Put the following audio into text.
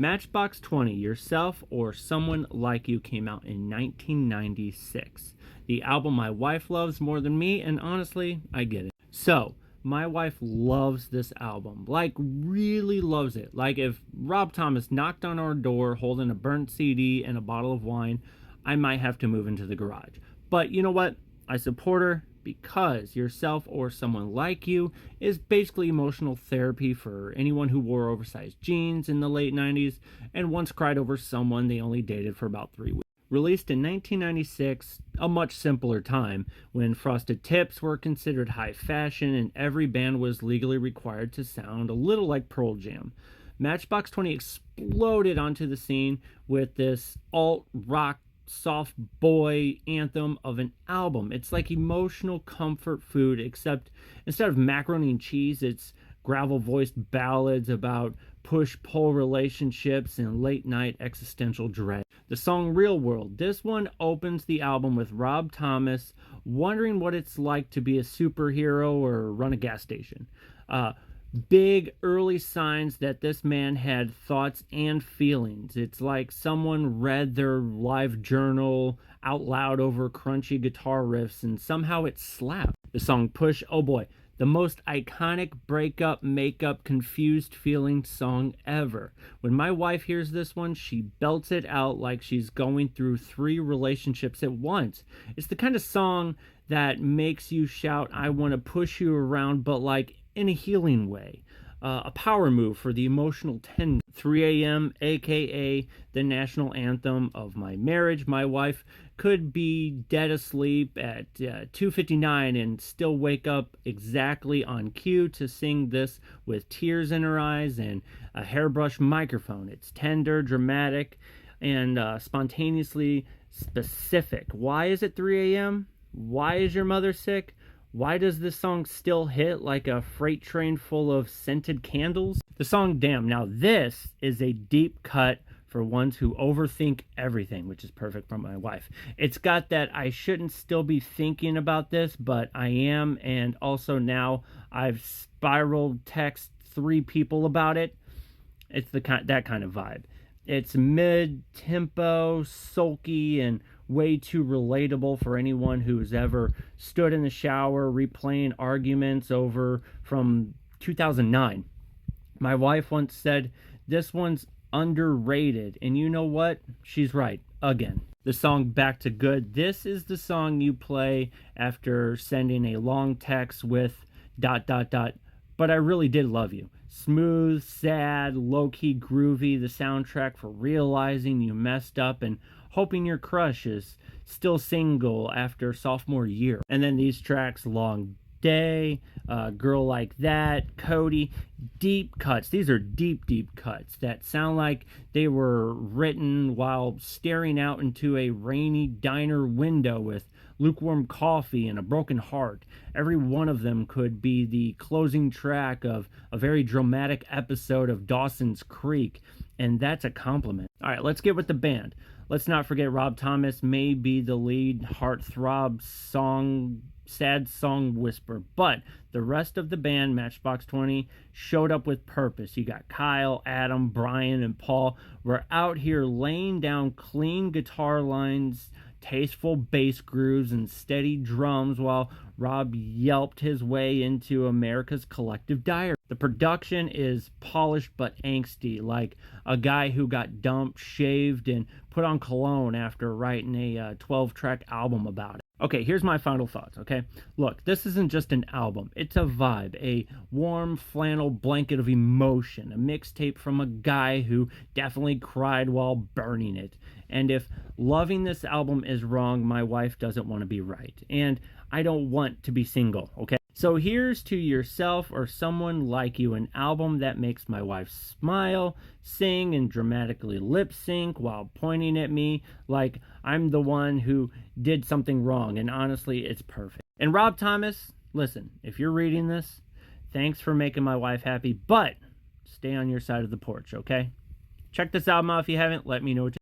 Matchbox 20, Yourself or Someone Like You, came out in 1996. The album my wife loves more than me, and honestly, I get it. So, my wife loves this album. Like, really loves it. Like, if Rob Thomas knocked on our door holding a burnt CD and a bottle of wine, I might have to move into the garage. But you know what? I support her because Yourself or Someone Like You is basically emotional therapy for anyone who wore oversized jeans in the late 90s and once cried over someone they only dated for about 3 weeks. Released in 1996, a much simpler time when frosted tips were considered high fashion and every band was legally required to sound a little like Pearl Jam. Matchbox 20 exploded onto the scene with this alt-rock soft boy anthem of an album. It's like emotional comfort food, except instead of macaroni and cheese, it's gravel-voiced ballads about push-pull relationships and late-night existential dread. The song Real World. This one opens the album with Rob Thomas wondering what it's like to be a superhero or run a gas station. Big early signs that this man had thoughts and feelings. It's like someone read their live journal out loud over crunchy guitar riffs and somehow it slapped. The song Push, oh boy, the most iconic breakup, makeup, confused feeling song ever. When my wife hears this one, she belts it out like she's going through 3 relationships at once. It's the kind of song that makes you shout, I want to push you around, but like in a healing way. A power move for the emotional 3 a.m., aka the national anthem of my marriage. My wife could be dead asleep at 2:59 and still wake up exactly on cue to sing this with tears in her eyes and a hairbrush microphone. It's tender, dramatic, and spontaneously specific. Why is it 3 a.m.? Why is your mother sick? Why does this song still hit like a freight train full of scented candles? The song Damn. Now this is a deep cut for ones who overthink everything, which is perfect for my wife. It's got that I shouldn't still be thinking about this, but I am, and also now I've spiraled text 3 people about it. It's that kind of vibe. It's mid-tempo, sulky, and way too relatable for anyone who's ever stood in the shower replaying arguments over from 2009. My wife once said, this one's underrated, and you know what? She's right, again. The song Back to Good. This is the song you play after sending a long text with ... but I really did love you. Smooth, sad, low-key groovy, the soundtrack for realizing you messed up and hoping your crush is still single after sophomore year. And then these tracks, Long Day, Girl Like That, Cody, deep cuts. These are deep, deep cuts that sound like they were written while staring out into a rainy diner window with lukewarm coffee and a broken heart. Every one of them could be the closing track of a very dramatic episode of Dawson's Creek, and that's a compliment. All right, let's get with the band. Let's not forget Rob Thomas may be the lead heartthrob sad song whisper, but the rest of the band, Matchbox 20, showed up with purpose. You got Kyle, Adam, Brian, and Paul were out here laying down clean guitar lines, tasteful bass grooves, and steady drums while Rob yelped his way into America's collective diary. The production is polished but angsty, like a guy who got dumped, shaved, and put on cologne after writing a 12-track album about it. Okay, here's my final thoughts, okay? Look, this isn't just an album. It's a vibe, a warm flannel blanket of emotion, a mixtape from a guy who definitely cried while burning it. And if loving this album is wrong, my wife doesn't want to be right. And I don't want to be single, okay? So here's to Yourself or Someone Like You, an album that makes my wife smile, sing, and dramatically lip sync while pointing at me like I'm the one who did something wrong, and honestly, it's perfect. And Rob Thomas, listen, if you're reading this, thanks for making my wife happy, but stay on your side of the porch, okay? Check this album out if you haven't. Let me know what you